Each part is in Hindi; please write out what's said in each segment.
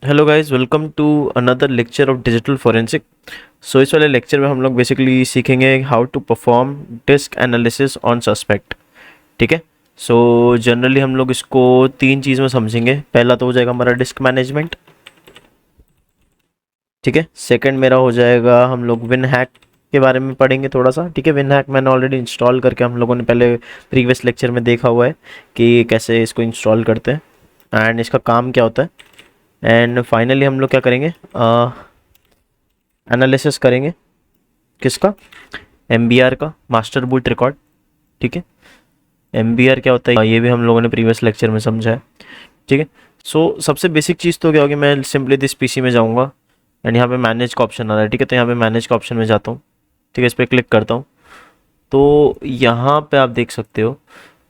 Hello guys, welcome to another lecture of digital forensic. So इस वाले लेक्चर में हम लोग बेसिकली सीखेंगे how to perform disk analysis on suspect. ठीक है। सो जनरली हम लोग इसको तीन चीज़ में समझेंगे। पहला तो हो जाएगा हमारा डिस्क मैनेजमेंट। ठीक है। सेकंड मेरा हो जाएगा, हम लोग विन हैक के बारे में पढ़ेंगे थोड़ा सा। ठीक है। विन हैक मैंने ऑलरेडी इंस्टॉल करके हम लोगों ने पहले प्रीवियस लेक्चर में देखा हुआ है कि कैसे इसको इंस्टॉल करते हैं एंड इसका काम क्या होता है। एंड फाइनली हम लोग क्या करेंगे, एनालिसिस करेंगे किसका, एम का मास्टर बूट रिकॉर्ड। ठीक है। एम क्या होता है ये भी हम लोगों ने प्रीवियस लेक्चर में समझा है। ठीक है। सो सबसे बेसिक चीज़ तो क्या होगी, मैं सिंपली दिस पीसी में जाऊँगा एंड यहाँ पे मैनेज का ऑप्शन आ रहा है। ठीक है। तो यहाँ पे मैनेज का ऑप्शन में जाता हूँ। ठीक है। इस पर क्लिक करता हूँ तो यहाँ पे आप देख सकते हो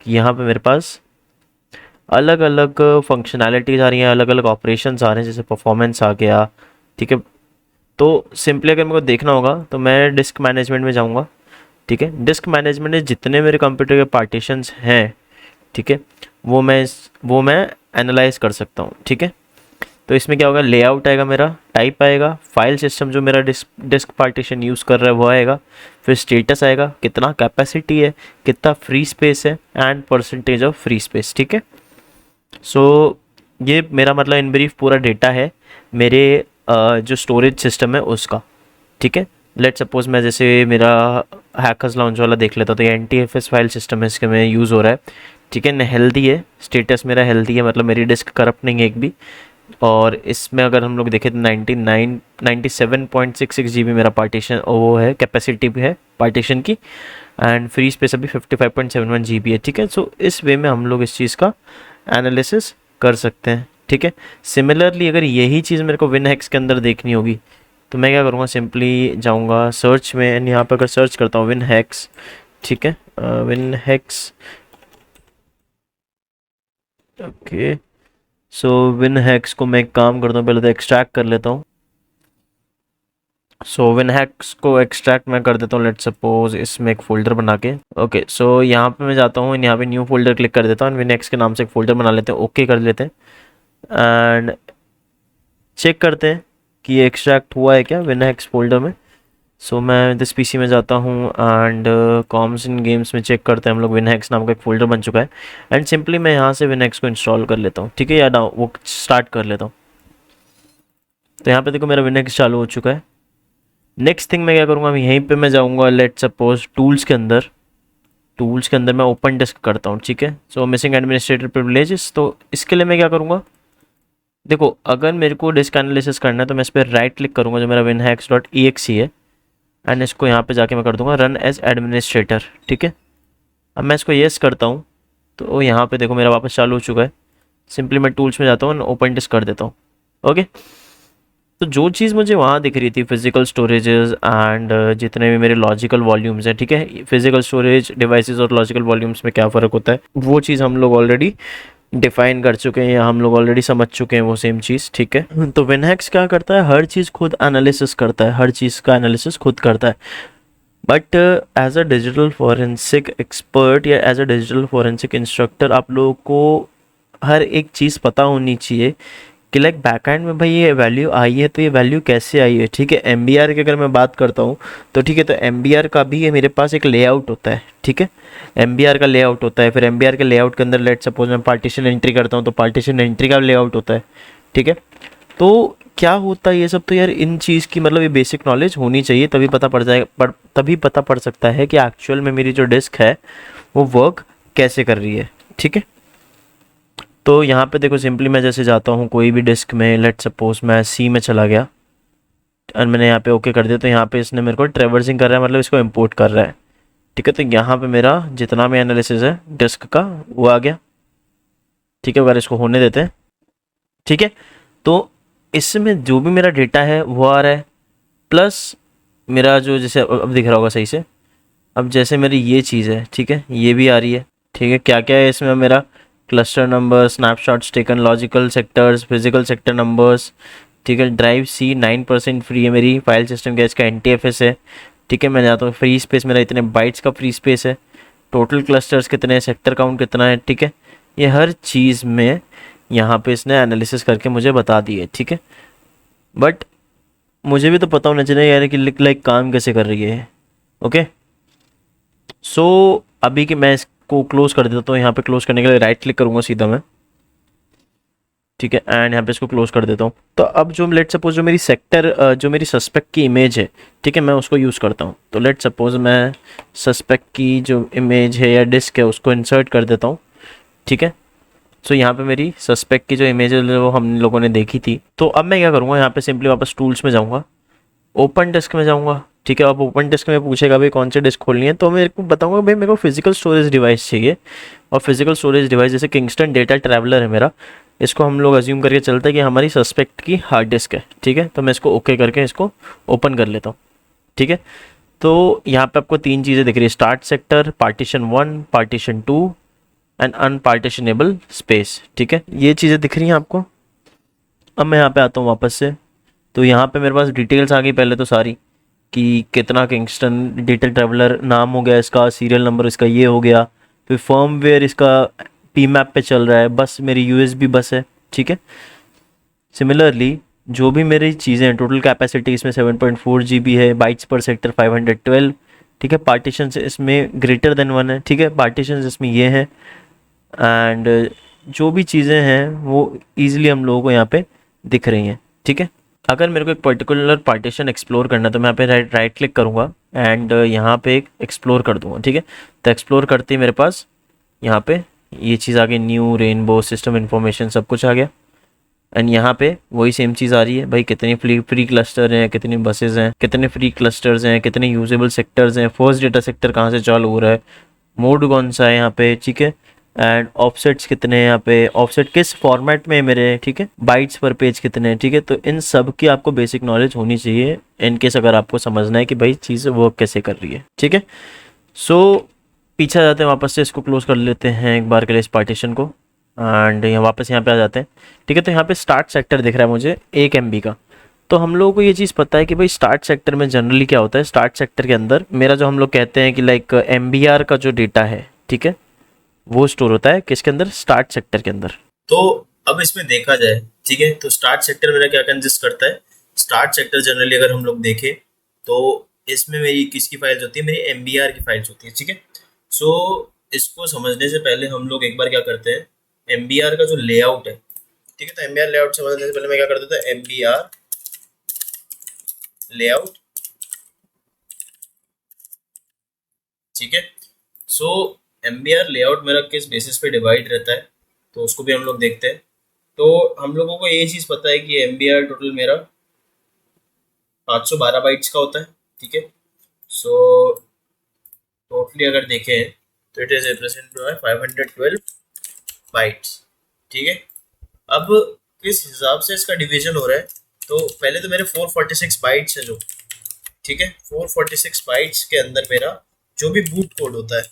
कि यहाँ पे मेरे पास अलग अलग फंक्शनैलिटीज़ आ रही हैं, अलग अलग ऑपरेशंस आ रहे हैं, जैसे परफॉर्मेंस आ गया। ठीक है। तो सिंपली अगर मेरे को देखना होगा तो मैं डिस्क मैनेजमेंट में जाऊंगा। ठीक है। डिस्क मैनेजमेंट में जितने मेरे कंप्यूटर के पार्टीशंस हैं, ठीक है, वो मैं एनालाइज कर सकता हूँ। ठीक है। तो इसमें क्या होगा, लेआउट आएगा, मेरा टाइप आएगा, फाइल सिस्टम जो मेरा डिस्क डिस्क पार्टीशन यूज़ कर रहा है वो आएगा, फिर स्टेटस आएगा, कितना कैपेसिटी है, कितना फ्री स्पेस है and percentage of free space. ठीक है। सो ये मेरा मतलब इन ब्रीफ पूरा डेटा है मेरे जो स्टोरेज सिस्टम है उसका। ठीक है। लेट सपोज मैं जैसे मेरा हैकर्स लॉन्च वाला देख लेता हूँ, तो ये NTFS फाइल सिस्टम है, इसके में यूज़ हो रहा है। ठीक है। न हेल्दी है, स्टेटस मेरा हेल्दी है, मतलब मेरी डिस्क करप्ट नहीं है एक भी। और इसमें अगर हम लोग देखें तो 97.66 GB मेरा पार्टीशन वो है, कैपेसिटी भी है पार्टीशन की। एंड फ्री स्पेस अभी 55.71 GB है। ठीक है। सो इस वे में हम लोग इस चीज़ का एनालिसिस कर सकते हैं। ठीक है। सिमिलरली अगर यही चीज़ मेरे को विनहेक्स के अंदर देखनी होगी तो मैं क्या करूँगा, सिंपली जाऊँगा सर्च में एंड यहाँ पर अगर सर्च करता हूँ विनहेक्स। ठीक है। विनहेक्स। ओके। सो विनहेक्स को मैं एक काम करता हूँ, पहले तो एक्सट्रैक्ट कर लेता हूँ। सो विनहेक्स को एक्सट्रैक्ट मैं कर देता हूँ, लेट सपोज इसमें एक फ़ोल्डर बना के। ओके। सो यहाँ पे मैं जाता हूँ, यहाँ पे न्यू फोल्डर क्लिक कर देता हूँ, विनहेक्स के नाम से एक फ़ोल्डर बना लेते हैं, ओके कर लेते हैं एंड चेक करते हैं कि ये एक्सट्रैक्ट हुआ है क्या विनहेक्स फोल्डर में। सो मैं दिस पीसी में जाता हूँ एंड कॉम्स इन गेम्स में चेक करते हैं हम लोग, विनहेक्स नाम का एक फ़ोल्डर बन चुका है एंड सिंपली मैं यहाँ से विनहेक्स को इंस्टॉल कर लेता हूँ। ठीक है। या डाउन वो स्टार्ट कर लेता हूँ। तो यहाँ पे देखो मेरा विनहेक्स चालू हो चुका है। नेक्स्ट थिंग मैं क्या करूँगा, यहीं पे मैं जाऊँगा, लेट सपोज टूल्स के अंदर मैं ओपन डिस्क करता हूँ। ठीक है। सो मिसिंग एडमिनिस्ट्रेटर प्रिविलेजेस, तो इसके लिए मैं क्या करूँगा, देखो अगर मेरे को डिस्क एनालिसिस करना है तो मैं इस पर राइट क्लिक करूँगा जो मेरा winhacks.exe है एंड इसको यहाँ पे जाके मैं कर दूंगा रन एज एडमिनिस्ट्रेटर। ठीक है। अब मैं इसको येस करता हूँ तो यहाँ पे देखो मेरा वापस चालू हो चुका है। सिंपली मैं टूल्स में जाता हूँ, ओपन डिस्क कर देता हूँ। ओके। तो जो चीज़ मुझे वहाँ दिख रही थी, फिजिकल स्टोरेजेस एंड जितने भी मेरे लॉजिकल वॉल्यूम्स हैं, ठीक है, फिजिकल स्टोरेज डिवाइसेस और लॉजिकल वॉल्यूम्स में क्या फ़र्क होता है वो चीज़ हम लोग ऑलरेडी डिफाइन कर चुके हैं या हम लोग ऑलरेडी समझ चुके हैं वो सेम चीज़। ठीक है। तो विनहेक्स क्या करता है, हर चीज़ खुद एनालिसिस करता है, हर चीज़ का एनालिसिस खुद करता है। But as a digital forensic expert या as a digital forensic instructor आप लोगों को हर एक चीज़ पता होनी चाहिए कि लाइक बैकएंड में भाई ये वैल्यू आई है तो ये वैल्यू कैसे आई है। ठीक है। MBR की अगर मैं बात करता हूँ तो ठीक है, तो MBR का भी ये मेरे पास एक लेआउट होता है। ठीक है। MBR का लेआउट होता है, फिर MBR के लेआउट के अंदर लेट सपोज मैं पार्टीशन एंट्री करता हूँ तो पार्टीशन एंट्री का लेआउट होता है। ठीक है। तो क्या होता है ये सब, तो यार इन चीज़ की मतलब ये बेसिक नॉलेज होनी चाहिए, तभी पता पड़ जाएगा, तभी पता पड़ सकता है कि एक्चुअल में मेरी जो डिस्क है वो वर्क कैसे कर रही है। ठीक है। तो यहाँ पे देखो सिंपली मैं जैसे जाता हूँ कोई भी डिस्क में, लेट सपोज मैं C में चला गया और मैंने यहाँ पे ओके कर दिया, तो यहाँ पे इसने मेरे को ट्रेवर्सिंग कर रहा है, मतलब इसको इंपोर्ट कर रहा है। ठीक है। तो यहाँ पे मेरा जितना भी एनालिसिस है डिस्क का वो आ गया। ठीक है। अगर इसको होने देते हैं, ठीक है, तो इसमें जो भी मेरा डेटा है वो आ रहा है, प्लस मेरा जो जैसे अब दिख रहा होगा सही से, अब जैसे मेरी ये चीज़ है, ठीक है, ये भी आ रही है। ठीक है। क्या क्या है इसमें, मेरा cluster number, snapshots taken, logical sectors, physical sector numbers. ठीक है। ड्राइव C 9% फ्री है मेरी, फाइल सिस्टम का इसका NTFS है। ठीक है। मैं जाता हूँ फ्री स्पेस, मेरा इतने बाइट्स का फ्री स्पेस है, टोटल क्लस्टर्स कितने हैं, सेक्टर काउंट कितना है। ठीक है। ये हर चीज़ में यहाँ पे इसने एनालिसिस करके मुझे बता दी है, ठीक है। बट मुझे भी तो पता होना चाहिए यार कि लाइक काम कैसे कर रही है। ओके, सो अभी कि मैं इसको क्लोज कर देता हूँ। यहाँ पे क्लोज करने के लिए राइट क्लिक करूँगा सीधा मैं, ठीक है, एंड यहाँ पे इसको क्लोज कर देता हूँ। तो अब जो लेट सपोज जो मेरी सेक्टर जो मेरी सस्पेक्ट की इमेज है, ठीक है, मैं उसको यूज़ करता हूँ। तो लेट सपोज मैं सस्पेक्ट की जो इमेज है या डिस्क है उसको इंसर्ट कर देता हूँ, ठीक है। सो यहाँ पे मेरी सस्पेक्ट की जो इमेज है वो हम लोगों ने देखी थी। तो अब मैं क्या करूँगा, यहाँ पे सिंपली वापस टूल्स में जाऊँगा, ओपन डिस्क में जाऊँगा, ठीक है। अब ओपन डिस्क में पूछेगा भाई कौन सी डिस्क खोलनी है, तो मेरे को बताऊँगा भाई मेरे को फिजिकल स्टोरेज डिवाइस चाहिए। और फिजिकल स्टोरेज डिवाइस जैसे किंगस्टन डेटा ट्रैवलर है मेरा, इसको हम लोग अज्यूम करके चलते हैं कि हमारी सस्पेक्ट की हार्ड डिस्क है, ठीक है। तो मैं इसको ओके करके इसको ओपन कर लेता हूँ, ठीक है। तो यहाँ पे आपको तीन चीज़ें दिख रही है, start sector, partition 1, partition 2 and unpartitionable space, ठीक है। ये चीज़ें दिख रही हैं आपको। अब मैं यहाँ पे आता हूँ वापस से, तो यहाँ पे मेरे पास डिटेल्स आ गई पहले तो सारी, कि कितना किंगस्टन डेटा ट्रैवलर नाम हो गया इसका, सीरियल नंबर इसका ये हो गया, फिर फर्मवेयर इसका पी मैप पे चल रहा है, बस मेरी यूएसबी बस है, ठीक है। सिमिलरली जो भी मेरी चीज़ें हैं, टोटल कैपेसिटी इसमें 7.4 GB है, बाइट्स पर सेक्टर 512, ठीक है। पार्टीशन इसमें ग्रेटर देन 1 है, ठीक है। पार्टीशन इसमें ये है, एंड जो भी चीज़ें हैं वो ईजिली हम लोगों को यहाँ पे दिख रही हैं, ठीक है। अगर मेरे को एक पर्टिकुलर पार्टीशन एक्सप्लोर करना है तो मैं यहाँ पे राइट क्लिक करूँगा एंड यहाँ पे एक एक्सप्लोर कर दूँगा, ठीक है। तो एक्सप्लोर करते ही मेरे पास यहाँ पे ये चीज़ आ गई, न्यू रेनबो सिस्टम इन्फॉर्मेशन सब कुछ आ गया। एंड यहाँ पे वही सेम चीज़ आ रही है भाई, कितने फ्री क्लस्टर हैं, कितनी बसेज हैं, कितने फ्री क्लस्टर्स हैं, कितने यूजेबल सेक्टर्स हैं, फर्स्ट डेटा सेक्टर कहाँ से चालू हो रहा है, मोड कौन सा है यहाँ पे, ठीक है। एंड ऑफसेट्स कितने हैं यहाँ पे, ऑफसेट किस फॉर्मेट में है मेरे, ठीक है, बाइट्स पर पेज कितने हैं, ठीक है। तो इन सब की आपको बेसिक नॉलेज होनी चाहिए इन केस अगर आपको समझना है कि भाई चीज़ वर्क कैसे कर रही है, ठीक है। सो पीछे आ जाते हैं, वापस से इसको क्लोज कर लेते हैं एक बार के लिए इस पार्टीशन को, एंड यहाँ पे आ जाते हैं, ठीक है। तो यहाँ पे स्टार्ट सेक्टर दिख रहा है मुझे 1 MB का। तो हम लोगों को ये चीज़ पता है कि भाई स्टार्ट सेक्टर में जनरली क्या होता है, स्टार्ट सेक्टर के अंदर मेरा जो हम लोग कहते हैं कि लाइक MBR का जो डेटा है, ठीक है, वो स्टोर होता है किसके अंदर, स्टार्ट सेक्टर के अंदर। तो अब इसमें देखा जाए, ठीक है, तो स्टार्ट सेक्टर मेरा क्या कंसिस्ट करता है। स्टार्ट सेक्टर जनरली अगर हम लोग देखें तो इसमें मेरी किसकी फाइल्स होती है, मेरी एमबीआर की फाइल्स होती है, ठीक है। सो इसको समझने से पहले हम लोग एक बार क्या करते हैं, एमबीआर का जो लेआउट है, ठीक है, तो एमबीआर लेआउट समझने से पहले मैं क्या कर देता हूँ, एमबीआर लेआउट, ठीक है। सो एमबीआर लेआउट मेरा किस बेसिस पे डिवाइड रहता है, तो उसको भी हम लोग देखते हैं। तो हम लोगों को ये चीज़ पता है कि एमबीआर टोटल मेरा 512 बाइट्स का होता है, ठीक है। सो टोटली अगर देखें तो it is represented by 512 bytes, ठीक है। अब किस हिसाब से इसका डिवीजन हो रहा है, तो पहले तो मेरे 446 बाइट्स है जो, ठीक है, 446 बाइट्स के अंदर मेरा जो भी बूट कोड होता है,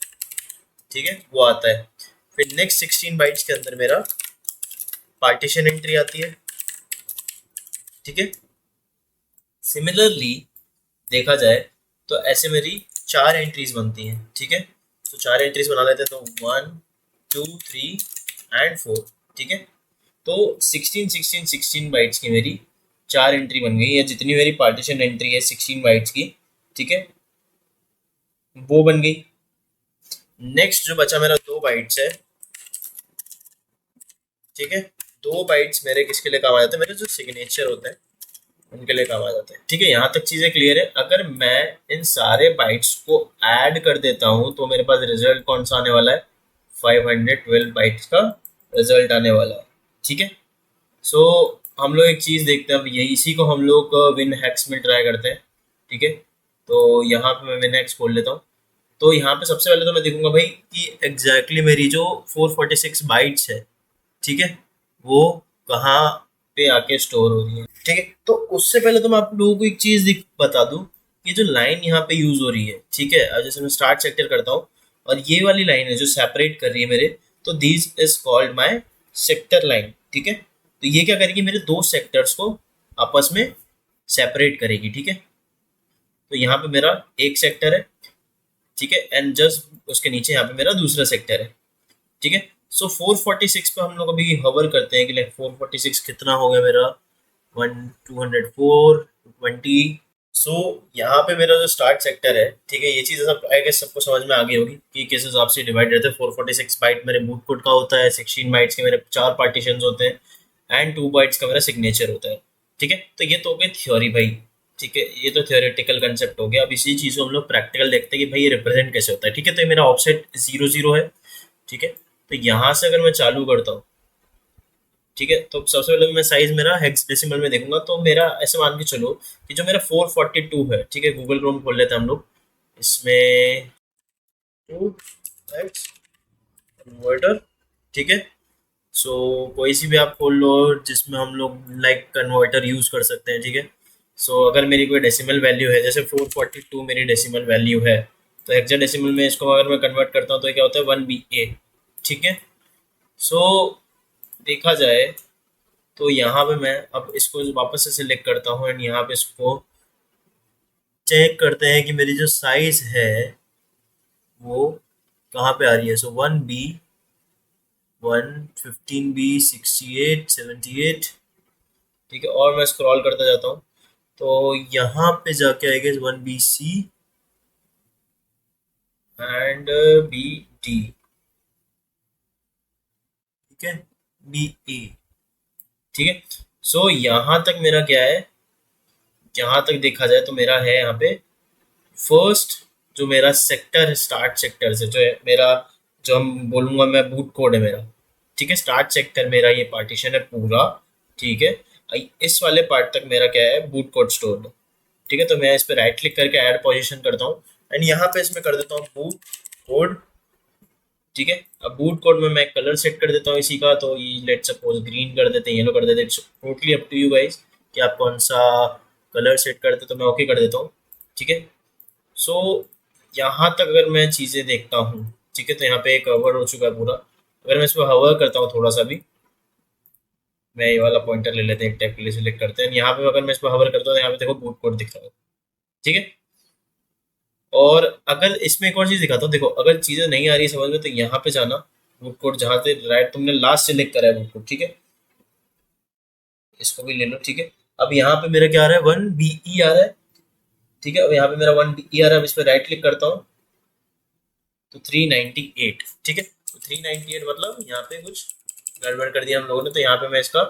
ठीक है, वो आता है। फिर नेक्स्ट 16 बाइट्स के अंदर मेरा पार्टीशन एंट्री आती है, ठीक है। सिमिलरली देखा जाए तो ऐसे मेरी 4 एंट्रीज बनती हैं, ठीक है। तो 4 एंट्रीज बना लेते हैं, तो 1 2 3 एंड 4, ठीक है। तो 16 बाइट्स की मेरी 4 एंट्री बन गई, या जितनी मेरी पार्टीशन एंट्री है 16 बाइट्स की, ठीक है, वो बन गई। नेक्स्ट जो बचा मेरा 2 बाइट्स है, ठीक है, 2 बाइट्स मेरे किसके लिए काम आ जाते हैं, मेरे जो सिग्नेचर होता है उनके लिए काम आ जाता है, ठीक है। यहाँ तक चीजें क्लियर है। अगर मैं इन सारे बाइट्स को ऐड कर देता हूँ तो मेरे पास रिजल्ट कौन सा आने वाला है, 512 बाइट्स का रिजल्ट आने वाला है, ठीक है। सो हम लोग एक चीज देखते हैं, अब यही इसी को हम लोग विन हैक्स में ट्राई करते हैं, ठीक है। तो यहाँ पे मैं विन हैक्स खोल लेता हूँ। तो यहाँ पे सबसे पहले तो मैं देखूंगा भाई कि एग्जैक्टली मेरी जो 446 बाइट्स है, ठीक है, वो कहाँ पे आके स्टोर हो रही है, ठीक है। तो उससे पहले तो मैं आप लोगों को एक चीज बता दूं कि जो लाइन यहाँ पे यूज हो रही है, ठीक है, अब जैसे मैं स्टार्ट सेक्टर करता हूँ और ये वाली लाइन है जो सेपरेट कर रही है मेरे, तो this is called my sector line, ठीक है। तो ये क्या करेगी, मेरे 2 सेक्टर्स को आपस में सेपरेट करेगी, ठीक है। तो यहाँ पे मेरा एक सेक्टर है, ठीक है, एंड जस्ट उसके नीचे यहाँ पे मेरा दूसरा सेक्टर है, ठीक है। सो 446 पे हम लोग अभी हवर करते हैं कि लाइक 446 कितना हो गया मेरा, 204 20। सो यहाँ पे मेरा जो स्टार्ट सेक्टर है, ठीक है, ये चीज़ सब आई गेस सबको समझ में आ गई होगी कि किस हिसाब से डिवाइड रहते हैं। 446 बाइट मेरे बूट कोड का होता है, 16 बाइट्स के मेरे 4 पार्टीशंस होते हैं एंड 2 बाइट्स का मेरा सिग्नेचर होता है। ठीक है, तो ये तो हो गई थ्योरी भाई। ठीक है, ये तो थियोरेटिकल कंसेप्ट हो गया। अब इसी चीज़ को हम लोग प्रैक्टिकल देखते हैं कि भाई ये रिप्रेजेंट कैसे होता है। ठीक है, तो ये मेरा ऑफसेट 0 0 है। ठीक है, तो यहाँ से अगर मैं चालू करता हूँ, ठीक है, तो सबसे पहले मैं साइज मेरा हेक्साडेसिमल में देखूंगा। तो मेरा ऐसे मान के चलो कि जो मेरा 442 है, ठीक है, गूगल क्रोम खोल लेते हैं हम लोग इसमें, 2x कन्वर्टर। ठीक है, सो कोई सी भी आप खोल लो जिसमें हम लोग लाइक कन्वर्टर यूज कर सकते हैं। ठीक है, सो अगर मेरी कोई डेसिमल वैल्यू है, जैसे 442 मेरी डेसिमल वैल्यू है, तो हेक्साडेसिमल में इसको अगर मैं कन्वर्ट करता हूँ तो ये क्या होता है, 1BA। ठीक है, सो देखा जाए तो यहाँ पे मैं अब इसको वापस से सिलेक्ट करता हूँ एंड यहाँ पे इसको चेक करते हैं कि मेरी जो साइज है वो कहाँ पे आ रही है। सो 1B, 115B, 68, 78। ठीक है, और मैं स्क्रॉल करता जाता हूँ तो यहाँ पे जाके आएगा 1BC एंड BD। ठीक है, BE। ठीक है, सो यहाँ तक मेरा क्या है, यहाँ तक देखा जाए तो मेरा है यहाँ पे फर्स्ट जो मेरा सेक्टर है, स्टार्ट सेक्टर से जो है मेरा, जो हम बोलूंगा मैं बूट कोड है मेरा। ठीक है, स्टार्ट सेक्टर मेरा ये पार्टीशन है पूरा। ठीक है, इस वाले पार्ट तक मेरा क्या है, बूट कोड स्टोर। ठीक है, तो मैं इस पर राइट क्लिक करके ऐड पोजीशन करता हूँ एंड यहाँ पे इसमें कर देता हूँ बूट कोड। ठीक है, अब बूट कोड में मैं कलर सेट कर देता हूँ इसी का, तो ये लेट सपोज ग्रीन कर देते हैं, येलो कर देते हैं, totally up to you guys कि आप कौन सा कलर सेट करते, तो मैं ओके कर देता हूँ। ठीक है, सो यहाँ तक अगर मैं चीज़ें देखता हूँ, ठीक है, तो यहाँ पे कवर हो चुका है पूरा। अगर मैं इस पर हवर करता हूँ थोड़ा सा भी, मैं ये वाला पॉइंटर ले लेते हैं, एक टाइप के लिए सिलेक्ट करते हैं, यहाँ पे अगर मैं इस पर हवर करता हूँ तो यहाँ पे देखो बूट कोड दिख रहा है। ठीक है, और अगर इसमें एक और चीज़ दिखाता हूँ, देखो अगर चीज़ें नहीं आ रही समझ में तो यहाँ पे जाना, बूट कोड जहाँ से राइट तुमने लास्ट सिलेक्ट करा है बूट कोड। ठीक है, इसको भी ले लो। ठीक है, अब यहाँ पे मेरा क्या आ रहा है, 1BE आ रहा है। ठीक है, अब यहाँ पे मेरा 1BE आ रहा है, अब इस पर राइट क्लिक करता हूँ तो 398। ठीक है, तो 398 मतलब यहाँ पे कुछ गड़बड़ कर दिया हम लोगों ने, तो यहाँ पे मैं इसका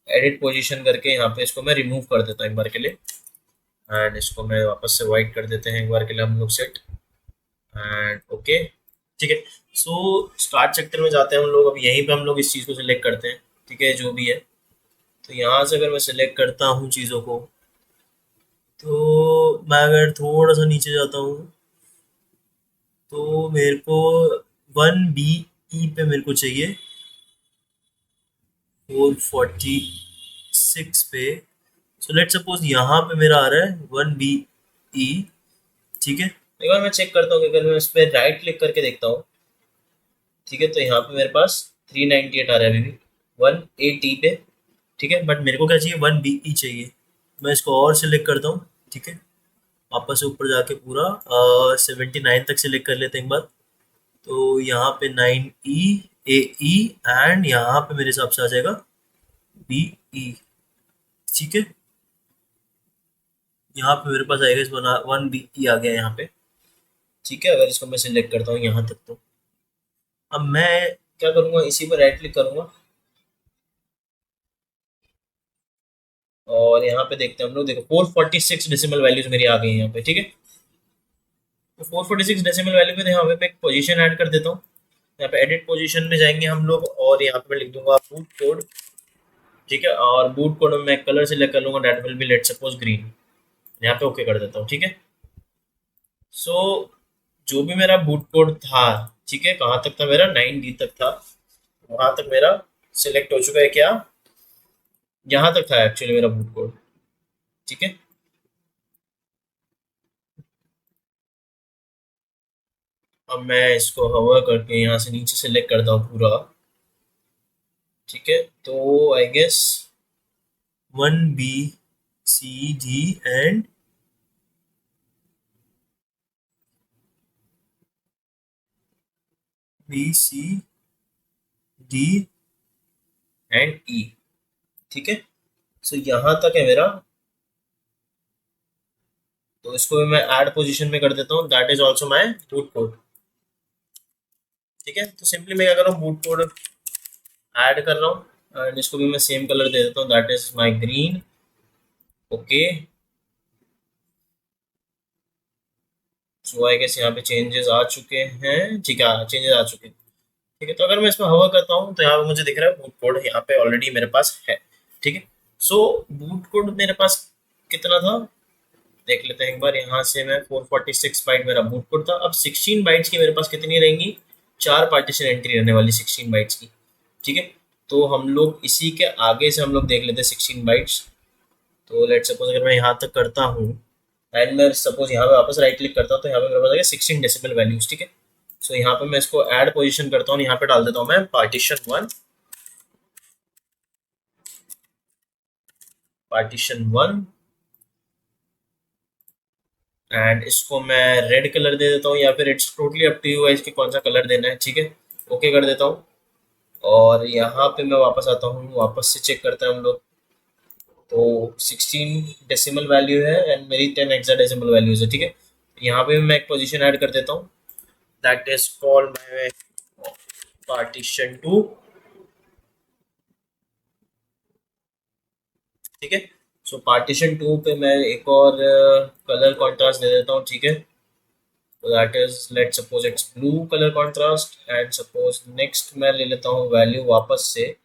एडिट पोजीशन करके यहाँ पे इसको मैं रिमूव कर देता हूँ एक बार के लिए एंड इसको मैं वापस से वाइट कर देते हैं एक बार के लिए हम लोग सेट एंड ओके। ठीक है, सो स्टार्ट सेक्टर में जाते हैं हम लोग। अब यहीं पे हम लोग इस चीज़ को सिलेक्ट करते हैं। ठीक है, जो भी है, तो यहाँ से अगर मैं सिलेक्ट करता हूँ चीज़ों को, तो मैं अगर थोड़ा सा नीचे जाता हूँ तो मेरे को 1BE पे मेरे को चाहिए 446 पे। सो लेट सपोज यहाँ पे मेरा आ रहा है 1BE। ठीक है, एक बार मैं चेक करता हूँ कि अगर मैं इस पर राइट क्लिक करके देखता हूँ, ठीक है, तो यहाँ पे मेरे पास 398 आ रहा है अभी भी 180 पे। ठीक है, बट मेरे को क्या चाहिए, 1BE चाहिए। मैं इसको और सिलेक्ट करता हूँ। ठीक है, वापस से ऊपर जाके पूरा 79 तक सिलेक्ट कर लेते हैं एक बार। तो यहाँ पे 9E AE एंड यहाँ पे मेरे हिसाब से आ जाएगा BE। ठीक है, यहाँ पे मेरे पास आएगा इस 1BE आ गया यहाँ पे। ठीक है, अगर इसको मैं सिलेक्ट करता हूँ यहाँ तक, तो अब मैं क्या करूँगा, इसी पर राइट क्लिक करूँगा और यहाँ पे देखते हैं हम लोग। देखो 446 डेसिमल वैल्यूज मेरी आ गई है यहाँ पे। ठीक है, तो 446 डेसिमल वैल्यू पे यहाँ पे एक पोजीशन ऐड कर देता हूँ। यहाँ पे एडिट पोजीशन में जाएंगे हम लोग और यहाँ पे मैं लिख दूंगा बूट कोड। ठीक है, और बूट कोड में मैं कलर सिलेक्ट कर लूंगा, that will be let suppose green. यहाँ पे ओके कर देता हूँ। ठीक है, सो जो भी मेरा बूट कोड था, ठीक है, कहाँ तक था मेरा, 9D तक था, वहां तक मेरा सिलेक्ट हो चुका है। क्या, यहाँ तक था एक्चुअली मेरा बूट कोड। ठीक है, अब मैं इसको हवा करके यहाँ से नीचे सेलेक्ट करता हूँ पूरा। ठीक है, तो I guess 1BCD and BC D and E, ठीक है। सो यहाँ तक है मेरा, तो इसको भी मैं ऐड पोजीशन में कर देता हूँ, that is also my boot code, ठीक है। तो सिंपली मैं क्या कर रहा हूँ, बूट कोड ऐड कर रहा हूँ एंड इसको भी मैं सेम कलर दे देता हूँ, that is my green. Okay, so I guess यहाँ पे चेंजेस आ चुके हैं, ठीक है, चेंजेस आ चुके हैं, ठीक है। तो अगर मैं इसमें हवा करता हूँ तो यहाँ पे मुझे दिख रहा है बूट कोड यहाँ पे ऑलरेडी मेरे पास है, ठीक है। सो बूट कोड मेरे पास कितना था देख लेते हैं एक बार। यहाँ से मैं 446 बाइट मेरा बूट कोड था। अब 16 बाइट्स की मेरे पास कितनी रहेंगी, 4 पार्टीशन एंट्री रहने वाली 16 बाइट्स की, ठीक है। तो हम लोग इसी के आगे से हम लोग देख लेते हैं 16 बाइट्स। तो लेट सपोज अगर मैं यहाँ तक करता हूँ एंड मैं सपोज यहाँ पे वापस राइट क्लिक करता हूँ तो यहाँ पे मेरे पास आ गया 16 डेसिमल वैल्यूज, ठीक है। सो यहाँ पे मैं इसको ऐड पोजीशन करता हूँ, यहाँ पे डाल देता हूँ मैं पार्टीशन 1, पार्टीशन 1 एंड इसको मैं रेड कलर दे देता हूँ, या फिर it's totally up to you guys कि कौन सा कलर देना है, ठीक है। ओके कर देता हूँ और यहाँ पे मैं वापस आता हूँ, वापस से चेक करते हैं हम लोग। तो 16 डेसिमल वैल्यू है एंड मेरी 10 एक्सा डेसिमल वैल्यूज है, ठीक है। यहाँ पे मैं एक पोजीशन ऐड कर देता हूँ, that is called my partition 2, ठीक है। सो पार्टीशन 2 पे मैं एक और कलर कॉन्ट्रास्ट दे देता हूँ, ठीक है। तो that is let suppose it's blue colour contrast and suppose next मैं ले लेता हूँ वैल्यू वापस से